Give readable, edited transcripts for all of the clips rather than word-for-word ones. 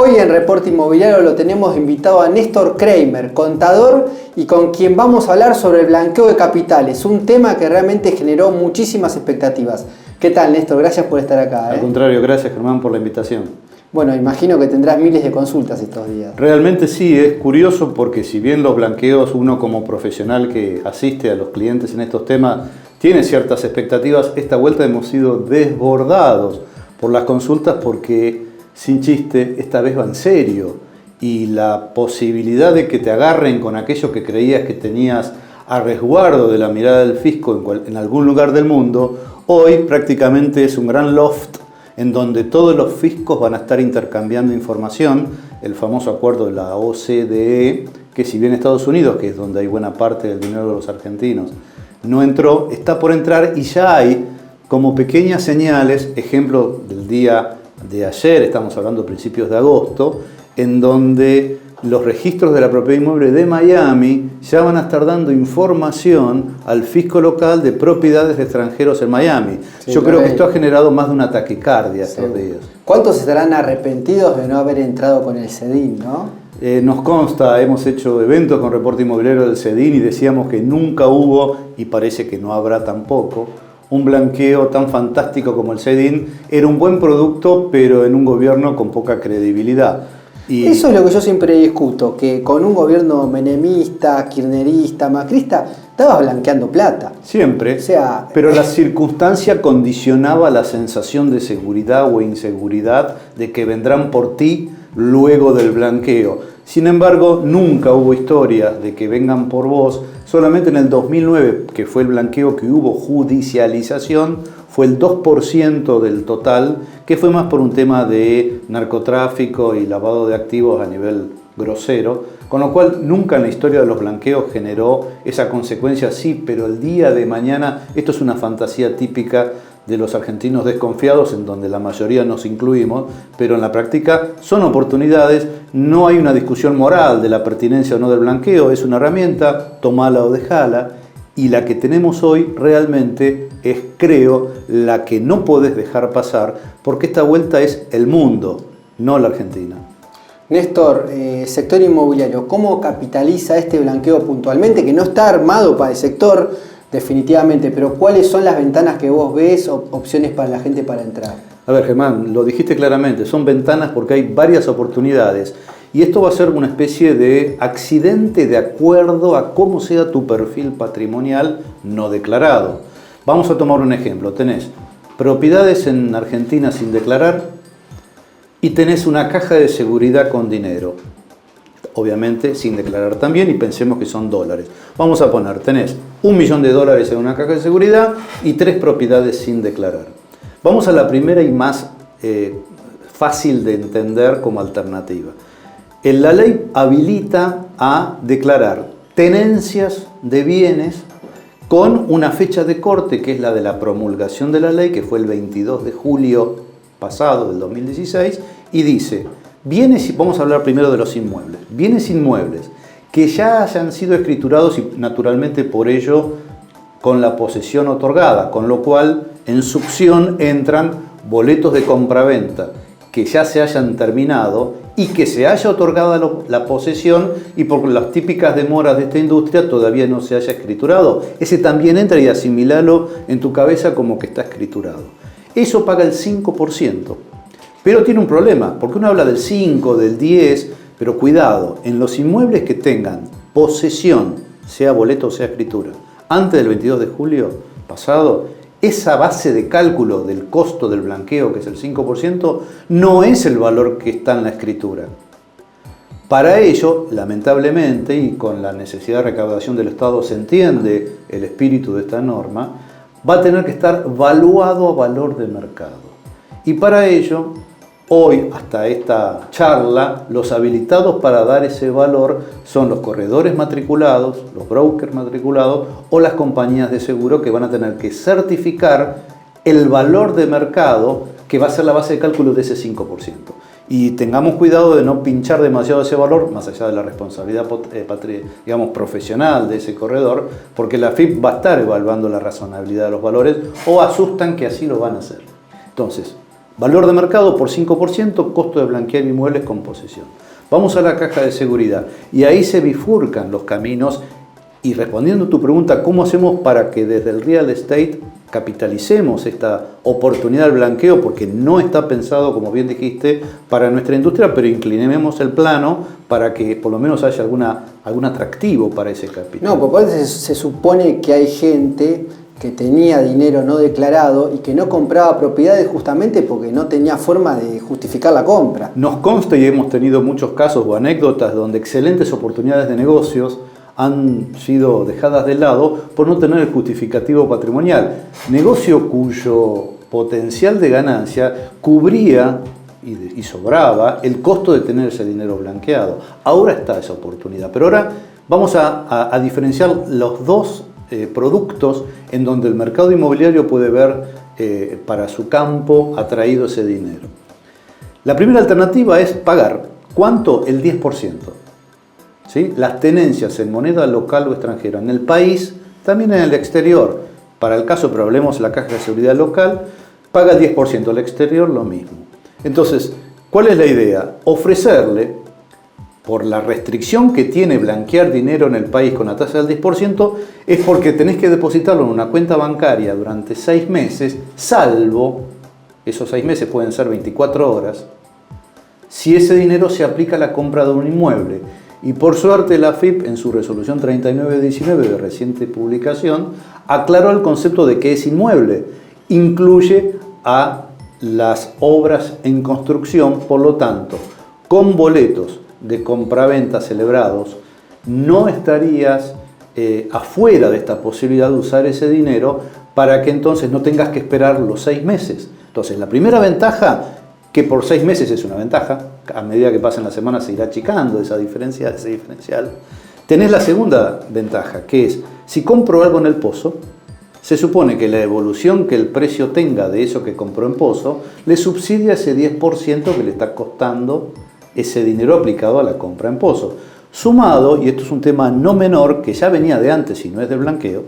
Hoy en Reporte Inmobiliario lo tenemos invitado a Néstor Kramer, contador, y con quien vamos a hablar sobre el blanqueo de capitales, un tema que realmente generó muchísimas expectativas. ¿Qué tal, Néstor? Gracias por estar acá. Al contrario, gracias, Germán, por la invitación. Bueno, imagino que tendrás miles de consultas estos días. Realmente sí, es curioso porque si bien los blanqueos, uno como profesional que asiste a los clientes en estos temas, tiene ciertas expectativas, esta vuelta hemos sido desbordados por las consultas porque, sin chiste, esta vez va en serio. Y la posibilidad de que te agarren con aquello que creías que tenías a resguardo de la mirada del fisco en algún lugar del mundo, hoy prácticamente es un gran loft en donde todos los fiscos van a estar intercambiando información, el famoso acuerdo de la OCDE, que si bien Estados Unidos, que es donde hay buena parte del dinero de los argentinos, no entró, está por entrar y ya hay como pequeñas señales, ejemplo del día de ayer, estamos hablando principios de agosto, en donde los registros de la propiedad inmueble de Miami ya van a estar dando información al fisco local de propiedades de extranjeros en Miami. Sí, yo creo que esto ha generado más de una taquicardia estos días. ¿Cuántos estarán arrepentidos de no haber entrado con el CEDIN, no? Nos consta, hemos hecho eventos con Reporte Inmobiliario del CEDIN y decíamos que nunca hubo, y parece que no habrá tampoco, un blanqueo tan fantástico como el CEDIN. Era un buen producto, pero en un gobierno con poca credibilidad. Y eso es lo que yo siempre discuto, que con un gobierno menemista, kirchnerista, macrista, estabas blanqueando plata. Siempre, o sea, pero la circunstancia condicionaba la sensación de seguridad o inseguridad de que vendrán por ti luego del blanqueo. Sin embargo, nunca hubo historias de que vengan por vos. Solamente en el 2009, que fue el blanqueo que hubo judicialización, fue el 2% del total, que fue más por un tema de narcotráfico y lavado de activos a nivel grosero, con lo cual nunca en la historia de los blanqueos generó esa consecuencia. Sí, pero el día de mañana, esto es una fantasía típica de los argentinos desconfiados, en donde la mayoría nos incluimos, pero en la práctica son oportunidades, no hay una discusión moral de la pertinencia o no del blanqueo, es una herramienta, tomala o dejala, y la que tenemos hoy realmente es, creo, la que no podés dejar pasar, porque esta vuelta es el mundo, no la Argentina. Néstor, sector inmobiliario, ¿cómo capitaliza este blanqueo puntualmente? Que no está armado para el sector, definitivamente, pero ¿cuáles son las ventanas que vos ves, opciones para la gente para entrar? A ver, Germán, lo dijiste claramente, son ventanas porque hay varias oportunidades y esto va a ser una especie de accidente de acuerdo a cómo sea tu perfil patrimonial no declarado. Vamos a tomar un ejemplo, tenés propiedades en Argentina sin declarar y tenés una caja de seguridad con dinero. Obviamente sin declarar también, y pensemos que son dólares. Vamos a poner, tenés $1 millón en una caja de seguridad y 3 propiedades sin declarar. Vamos a la primera y más fácil de entender como alternativa. La ley habilita a declarar tenencias de bienes con una fecha de corte, que es la de la promulgación de la ley, que fue el 22 de julio pasado, del 2016, y dice: bienes, vamos a hablar primero de los inmuebles, bienes inmuebles que ya hayan sido escriturados y naturalmente por ello con la posesión otorgada, con lo cual en succión entran boletos de compraventa que ya se hayan terminado y que se haya otorgado la posesión y por las típicas demoras de esta industria todavía no se haya escriturado. Ese también entra y asimilalo en tu cabeza como que está escriturado. Eso paga el 5%. Pero tiene un problema, porque uno habla del 5, del 10, pero cuidado, en los inmuebles que tengan posesión, sea boleto o sea escritura, antes del 22 de julio pasado, esa base de cálculo del costo del blanqueo, que es el 5%, no es el valor que está en la escritura. Para ello, lamentablemente, y con la necesidad de recaudación del Estado se entiende el espíritu de esta norma, va a tener que estar valuado a valor de mercado. Y para ello, hoy, hasta esta charla, los habilitados para dar ese valor son los corredores matriculados, los brokers matriculados o las compañías de seguro que van a tener que certificar el valor de mercado que va a ser la base de cálculo de ese 5%. Y tengamos cuidado de no pinchar demasiado ese valor, más allá de la responsabilidad profesional de ese corredor, porque la AFIP va a estar evaluando la razonabilidad de los valores o asustan que así lo van a hacer. Entonces, Valor de mercado por 5%, costo de blanquear inmuebles con posesión. Vamos a la caja de seguridad y ahí se bifurcan los caminos. Y respondiendo a tu pregunta, ¿cómo hacemos para que desde el real estate capitalicemos esta oportunidad del blanqueo? Porque no está pensado, como bien dijiste, para nuestra industria, pero inclinemos el plano para que por lo menos haya algún atractivo para ese capital. No, porque se supone que hay gente que tenía dinero no declarado y que no compraba propiedades justamente porque no tenía forma de justificar la compra. Nos consta y hemos tenido muchos casos o anécdotas donde excelentes oportunidades de negocios han sido dejadas de lado por no tener el justificativo patrimonial. Negocio cuyo potencial de ganancia cubría y sobraba el costo de tener ese dinero blanqueado. Ahora está esa oportunidad, pero ahora vamos a diferenciar los dos productos en donde el mercado inmobiliario puede ver para su campo atraído ese dinero. La primera alternativa es pagar. ¿Cuánto? El 10%. ¿Sí? Las tenencias en moneda local o extranjera, en el país, también en el exterior. Para el caso, pero hablemos de la caja de seguridad local, paga el 10%, el exterior lo mismo. Entonces, ¿cuál es la idea? Ofrecerle, por la restricción que tiene blanquear dinero en el país con la tasa del 10%, es porque tenés que depositarlo en una cuenta bancaria durante 6 meses, salvo, esos 6 meses pueden ser 24 horas, si ese dinero se aplica a la compra de un inmueble. Y por suerte la AFIP, en su resolución 3919 de reciente publicación, aclaró el concepto de qué es inmueble. Incluye a las obras en construcción, por lo tanto, con boletos de compraventa celebrados, no estarías afuera de esta posibilidad de usar ese dinero para que entonces no tengas que esperar los 6 meses. Entonces, la primera ventaja, que por 6 meses es una ventaja, a medida que pasen las semanas se irá achicando ese diferencial. Tenés la segunda ventaja, que es, si compro algo en el pozo, se supone que la evolución que el precio tenga de eso que compró en pozo, le subsidia ese 10% que le está costando ese dinero aplicado a la compra en pozo. Sumado, y esto es un tema no menor, que ya venía de antes y no es de blanqueo,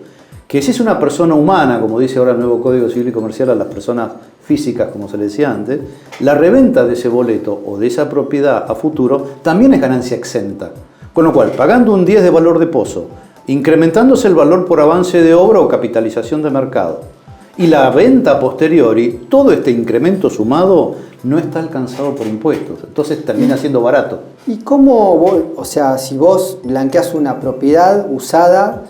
que si es una persona humana, como dice ahora el nuevo Código Civil y Comercial a las personas físicas, como se le decía antes, la reventa de ese boleto o de esa propiedad a futuro también es ganancia exenta. Con lo cual, pagando un 10 de valor de pozo, incrementándose el valor por avance de obra o capitalización de mercado, y la venta posteriori, todo este incremento sumado no está alcanzado por impuestos, entonces termina siendo barato. ¿Y cómo vos, o sea, si vos blanqueás una propiedad usada,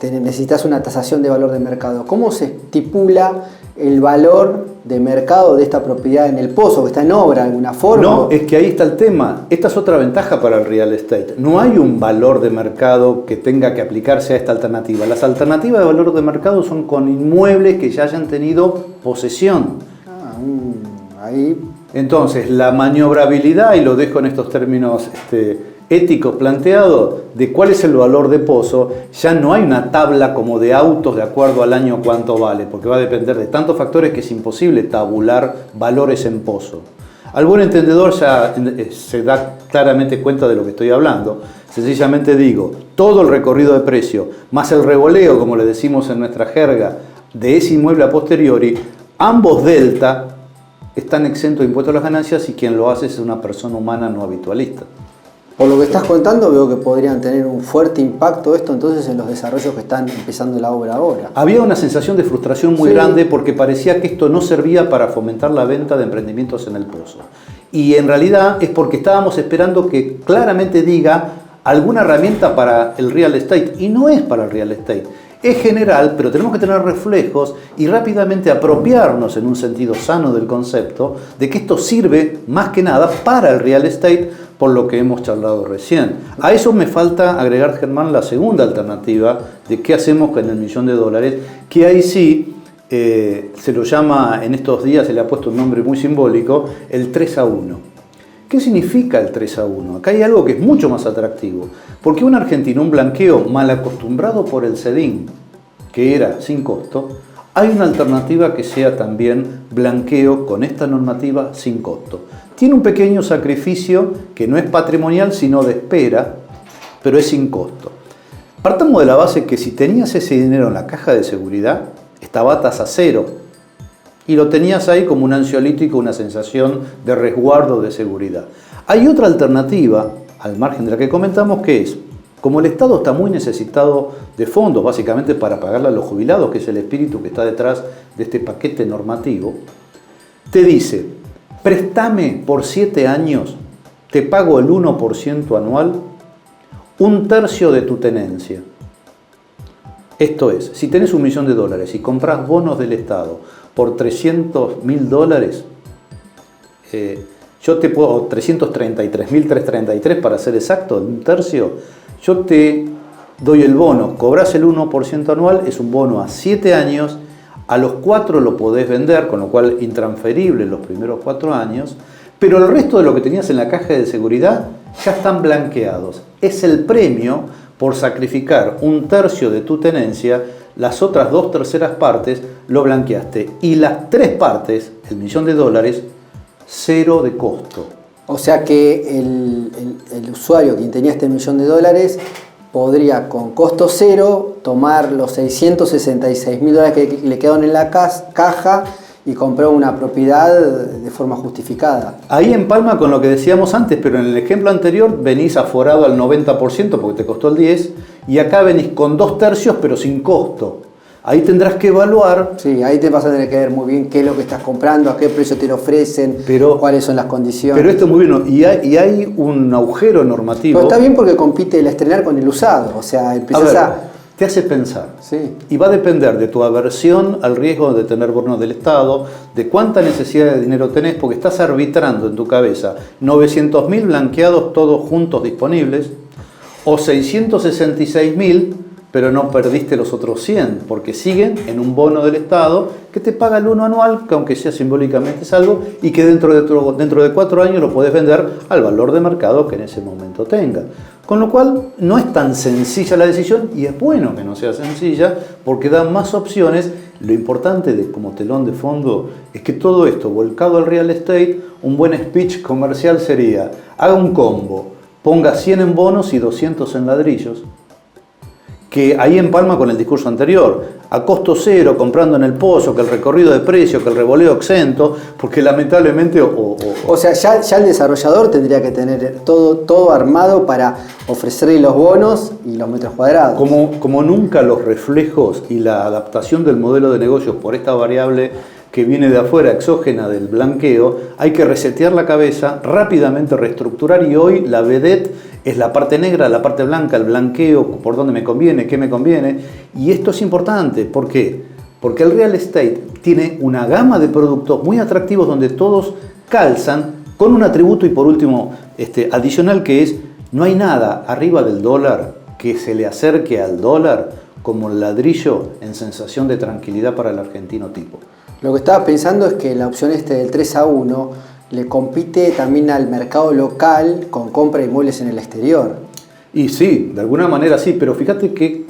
necesitas una tasación de valor de mercado? ¿Cómo se estipula el valor de mercado de esta propiedad en el pozo, que está en obra de alguna forma? No, es que ahí está el tema. Esta es otra ventaja para el real estate. No hay un valor de mercado que tenga que aplicarse a esta alternativa. Las alternativas de valor de mercado son con inmuebles que ya hayan tenido posesión. Ahí. Entonces, la maniobrabilidad, y lo dejo en estos términos éticos planteados, de cuál es el valor de pozo, ya no hay una tabla como de autos de acuerdo al año cuánto vale, porque va a depender de tantos factores que es imposible tabular valores en pozo. Al buen entendedor ya se da claramente cuenta de lo que estoy hablando. Sencillamente digo, todo el recorrido de precio, más el revoleo, como le decimos en nuestra jerga, de ese inmueble a posteriori, ambos delta están exentos de impuestos a las ganancias y quien lo hace es una persona humana no habitualista. Por lo que estás contando, veo que podrían tener un fuerte impacto esto entonces en los desarrollos que están empezando la obra ahora. Había una sensación de frustración muy grande porque parecía que esto no servía para fomentar la venta de emprendimientos en el pozo. Y en realidad es porque estábamos esperando que claramente diga alguna herramienta para el real estate. Y no es para el real estate. Es general, pero tenemos que tener reflejos y rápidamente apropiarnos en un sentido sano del concepto de que esto sirve más que nada para el real estate, por lo que hemos charlado recién. A eso me falta agregar, Germán, la segunda alternativa de qué hacemos con el $1.000.000, que ahí sí se lo llama, en estos días se le ha puesto un nombre muy simbólico, el 3-1. ¿Qué significa el 3-1? Acá hay algo que es mucho más atractivo, porque un argentino, un blanqueo mal acostumbrado por el CEDIN, que era sin costo, hay una alternativa que sea también blanqueo con esta normativa sin costo. Tiene un pequeño sacrificio que no es patrimonial, sino de espera, pero es sin costo. Partamos de la base que si tenías ese dinero en la caja de seguridad, estaba a tasa cero. Y lo tenías ahí como un ansiolítico, una sensación de resguardo, de seguridad. Hay otra alternativa, al margen de la que comentamos, que es, como el Estado está muy necesitado de fondos, básicamente para pagarle a los jubilados, que es el espíritu que está detrás de este paquete normativo, te dice, préstame por 7 años, te pago el 1% anual, 1/3 de tu tenencia. Esto es, si tenés $1.000.000 y compras bonos del Estado por $300.000, yo te puedo, 333.333 para ser exacto, 1/3, yo te doy el bono, cobras el 1% anual, es un bono a 7 años, a los 4 lo podés vender, con lo cual intransferible los primeros 4 años, pero el resto de lo que tenías en la caja de seguridad ya están blanqueados. Es el premio por sacrificar 1/3 de tu tenencia, las otras 2/3 partes lo blanqueaste. Y las 3 partes, el $1.000.000, 0 de costo. O sea que el usuario, quien tenía este $1.000.000, podría con costo 0 tomar los $666.000 que le quedaron en la caja y comprar una propiedad de forma justificada. Ahí empalma con lo que decíamos antes, pero en el ejemplo anterior venís aforado al 90% porque te costó el 10%, y acá venís con 2/3 pero sin costo. Ahí tendrás que evaluar. Sí, ahí te vas a tener que ver muy bien qué es lo que estás comprando, a qué precio te lo ofrecen, cuáles son las condiciones. Pero esto es muy bien, y hay un agujero normativo. Pero está bien porque compite el estrenar con el usado, o sea, empezás te hace pensar. Sí. Y va a depender de tu aversión al riesgo de tener bonos del Estado, de cuánta necesidad de dinero tenés, porque estás arbitrando en tu cabeza 900.000 blanqueados todos juntos disponibles, o 666.000, pero no perdiste los otros 100, porque siguen en un bono del Estado que te paga el 1 anual, que aunque sea simbólicamente es algo, y que dentro de 4 años lo podés vender al valor de mercado que en ese momento tenga. Con lo cual no es tan sencilla la decisión, y es bueno que no sea sencilla porque da más opciones. Lo importante como telón de fondo es que todo esto volcado al real estate, un buen speech comercial sería: haga un combo, ponga 100 en bonos y 200 en ladrillos, que ahí empalma con el discurso anterior, a costo 0, comprando en el pozo, que el recorrido de precio, que el revoleo exento, porque lamentablemente... O sea, ya el desarrollador tendría que tener todo armado para ofrecerle los bonos y los metros cuadrados. Como nunca los reflejos y la adaptación del modelo de negocios por esta variable que viene de afuera, exógena del blanqueo, hay que resetear la cabeza, rápidamente reestructurar, y hoy la vedette es la parte negra, la parte blanca, el blanqueo, por dónde me conviene, qué me conviene. Y esto es importante, ¿por qué? Porque el real estate tiene una gama de productos muy atractivos donde todos calzan, con un atributo, y por último, adicional, que es: no hay nada arriba del dólar que se le acerque al dólar como el ladrillo en sensación de tranquilidad para el argentino tipo. Lo que estaba pensando es que la opción del 3-1 le compite también al mercado local con compra de inmuebles en el exterior. Y sí, de alguna manera sí, pero fíjate que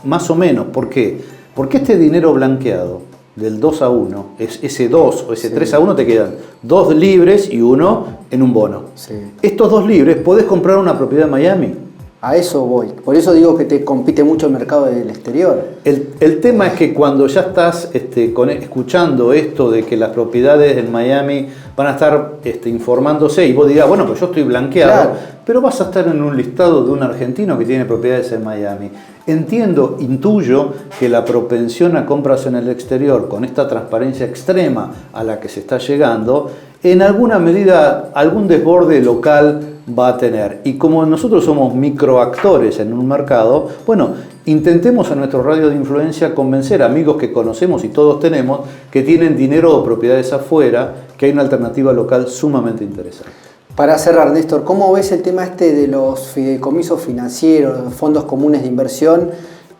más o menos. ¿Por qué? Porque este dinero blanqueado del 2-1, ese 2 o ese 3-1, te quedan 2 libres y 1 en un bono. Sí. Estos 2 libres podés comprar una propiedad en Miami. A eso voy. Por eso digo que te compite mucho el mercado del exterior. El tema es que cuando ya estás escuchando esto de que las propiedades en Miami van a estar informándose, y vos dirás, bueno, pues yo estoy blanqueado, claro, pero vas a estar en un listado de un argentino que tiene propiedades en Miami. Entiendo, intuyo que la propensión a compras en el exterior, con esta transparencia extrema a la que se está llegando, en alguna medida algún desborde local va a tener. Y como nosotros somos microactores en un mercado, bueno, intentemos a nuestro radio de influencia convencer a amigos que conocemos y todos tenemos, que tienen dinero o propiedades afuera, que hay una alternativa local sumamente interesante. Para cerrar, Néstor, ¿cómo ves el tema de los fideicomisos financieros, fondos comunes de inversión,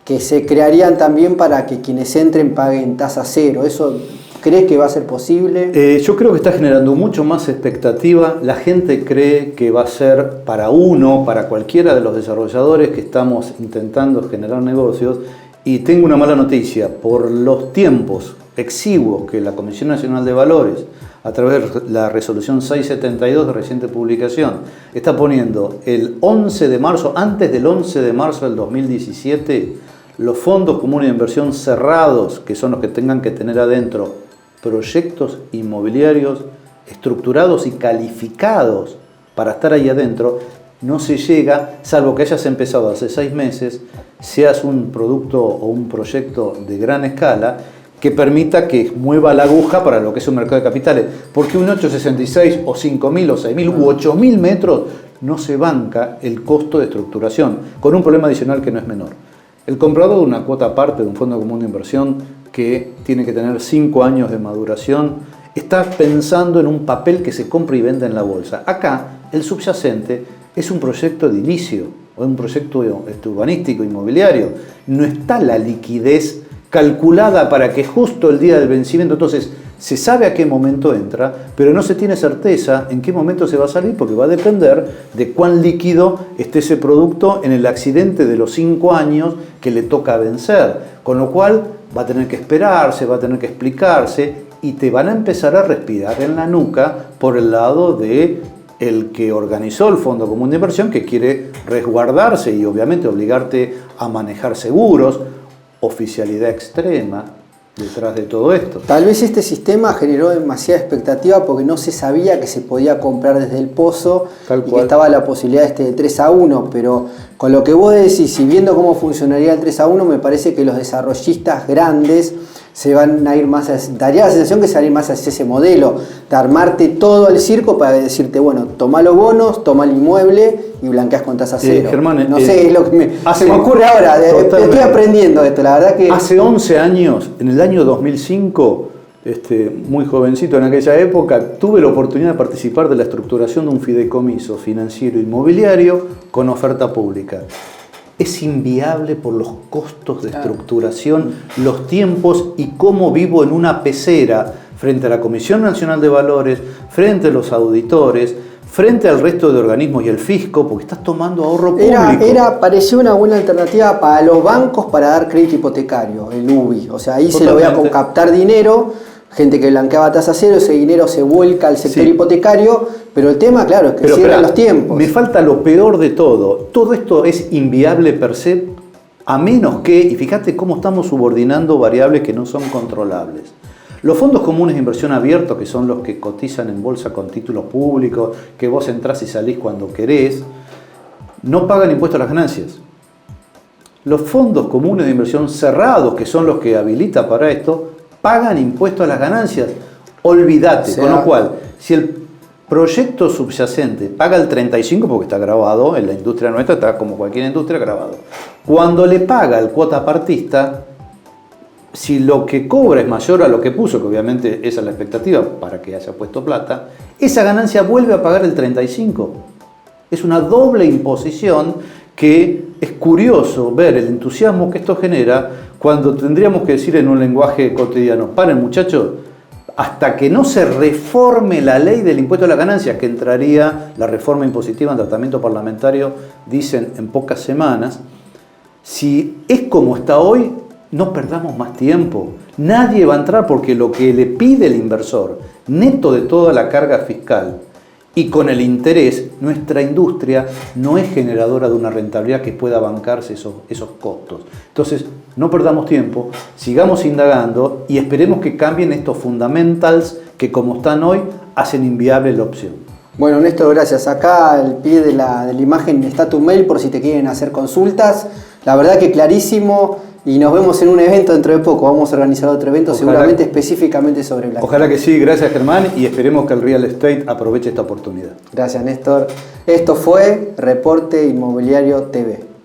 que se crearían también para que quienes entren paguen tasa cero? ¿Eso crees que va a ser posible? Yo creo que está generando mucho más expectativa. La gente cree que va a ser para cualquiera de los desarrolladores que estamos intentando generar negocios. Y tengo una mala noticia: por los tiempos exiguos que la Comisión Nacional de Valores, a través de la resolución 672 de reciente publicación, está poniendo el 11 de marzo, antes del 11 de marzo del 2017, los fondos comunes de inversión cerrados, que son los que tengan que tener adentro proyectos inmobiliarios estructurados y calificados para estar ahí adentro, no se llega, salvo que hayas empezado hace 6 meses, seas un producto o un proyecto de gran escala que permita que mueva la aguja para lo que es un mercado de capitales. Porque un 866 o 5.000 o 6.000 u 8.000 metros no se banca el costo de estructuración, con un problema adicional que no es menor. El comprador de una cuota aparte de un fondo común de inversión que tiene que tener 5 años de maduración, está pensando en un papel que se compra y vende en la bolsa. Acá, el subyacente es un proyecto de inicio, o un proyecto urbanístico, inmobiliario. No está la liquidez calculada para que justo el día del vencimiento, entonces se sabe a qué momento entra, pero no se tiene certeza en qué momento se va a salir, porque va a depender de cuán líquido esté ese producto en el accidente de los 5 años que le toca vencer. Con lo cual va a tener que esperarse, va a tener que explicarse, y te van a empezar a respirar en la nuca por el lado de el que organizó el Fondo Común de Inversión, que quiere resguardarse y obviamente obligarte a manejar seguros, oficialidad extrema detrás de todo esto. Tal vez este sistema generó demasiada expectativa porque no se sabía que se podía comprar desde el pozo y que estaba la posibilidad de 3-1, pero con lo que vos decís y viendo cómo funcionaría el 3-1, me parece que los desarrollistas grandes se van a ir más, daría la sensación que se van a ir más hacia ese modelo, de armarte todo el circo para decirte, bueno, toma los bonos, toma el inmueble y blanqueas con tasa cero. Germán, no sé, es lo que se me ocurre ahora, estoy aprendiendo esto, la verdad que... Hace 11 años, en el año 2005, muy jovencito en aquella época, tuve la oportunidad de participar de la estructuración de un fideicomiso financiero inmobiliario con oferta pública. Es inviable por los costos de estructuración, los tiempos y cómo vivo en una pecera frente a la Comisión Nacional de Valores, frente a los auditores, frente al resto de organismos y el fisco, porque estás tomando ahorro público. Pareció una buena alternativa para los bancos para dar crédito hipotecario, el UBI. O sea, ahí totalmente. Se lo voy a captar dinero, gente que blanqueaba tasa cero, ese dinero se vuelca al sector hipotecario, pero el tema, claro, es que cierran los tiempos. Me falta lo peor de todo. Todo esto es inviable per se, a menos que, y fíjate cómo estamos subordinando variables que no son controlables. Los fondos comunes de inversión abiertos, que son los que cotizan en bolsa con títulos públicos, que vos entrás y salís cuando querés, no pagan impuestos a las ganancias. Los fondos comunes de inversión cerrados, que son los que habilita para esto, pagan impuestos a las ganancias. Olvídate. Con lo cual, si el proyecto subyacente paga el 35%, porque está grabado, en la industria nuestra está como cualquier industria grabado. Cuando le paga el cuota partista, si lo que cobra es mayor a lo que puso, que obviamente esa es la expectativa para que haya puesto plata, esa ganancia vuelve a pagar el 35%. Es una doble imposición que es curioso ver el entusiasmo que esto genera cuando tendríamos que decir en un lenguaje cotidiano, paren muchachos, hasta que no se reforme la ley del impuesto a las ganancias, que entraría la reforma impositiva en tratamiento parlamentario, dicen en pocas semanas, si es como está hoy, no perdamos más tiempo. Nadie va a entrar porque lo que le pide el inversor, neto de toda la carga fiscal, y con el interés, nuestra industria no es generadora de una rentabilidad que pueda bancarse esos costos. Entonces, no perdamos tiempo, sigamos indagando y esperemos que cambien estos fundamentals que, como están hoy, hacen inviable la opción. Bueno, Néstor, gracias. Acá al pie de la imagen está tu mail por si te quieren hacer consultas. La verdad que clarísimo. Y nos vemos en un evento dentro de poco. Vamos a organizar otro evento, seguramente específicamente sobre blanqueo. Ojalá que sí. Gracias, Germán. Y esperemos que el real estate aproveche esta oportunidad. Gracias, Néstor. Esto fue Reporte Inmobiliario TV.